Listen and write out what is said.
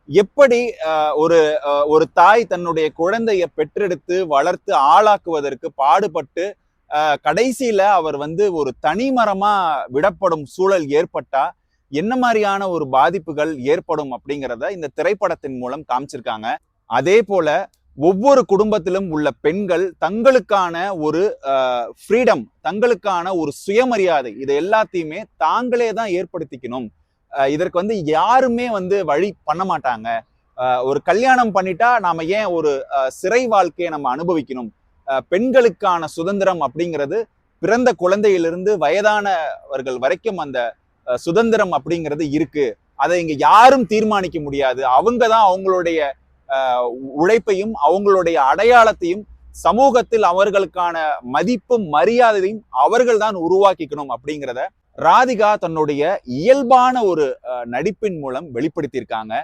எப்படி ஒரு ஒரு தாய் தன்னுடைய குழந்தைய பெற்றெடுத்து வளர்த்து ஆளாக்குவதற்கு பாடுபட்டு கடைசியில அவர் வந்து ஒரு தனிமரமா விடப்படும் சூழல் ஏற்பட்டா என்ன மாதிரியான ஒரு பாதிப்புகள் ஏற்படும் அப்படிங்கிறத இந்த திரைப்படத்தின் மூலம் காமிச்சிருக்காங்க. அதே போல ஒவ்வொரு குடும்பத்திலும் உள்ள பெண்கள் தங்களுக்கான ஒரு ஃப்ரீடம், தங்களுக்கான ஒரு சுயமரியாதை, இதை எல்லாத்தையுமே தாங்களே தான் ஏற்படுத்திக்கணும். இதற்கு வந்து யாருமே வந்து வழி பண்ண மாட்டாங்க. ஒரு கல்யாணம் பண்ணிட்டா நாம ஏன் ஒரு சிறை வாழ்க்கையை நம்ம அனுபவிக்கணும்? பெண்களுக்கான சுதந்திரம் அப்படிங்கிறது பிறந்த குழந்தையிலிருந்து வயதானவர்கள் வரைக்கும் அந்த சுதந்திரம் அப்படிங்கிறது இருக்கு. அதை இங்க யாரும் தீர்மானிக்க முடியாது. அவங்க தான் அவங்களுடைய உழைப்பையும் அவங்களுடைய அடையாளத்தையும் சமூகத்தில் அவர்களுக்கான மதிப்பும் மரியாதையும் அவர்கள் தான் உருவாக்கிக்கணும் அப்படிங்கிறத ராதிகா தன்னுடைய இயல்பான ஒரு நடிப்பின் மூலம் வெளிப்படுத்தியிருக்காங்க.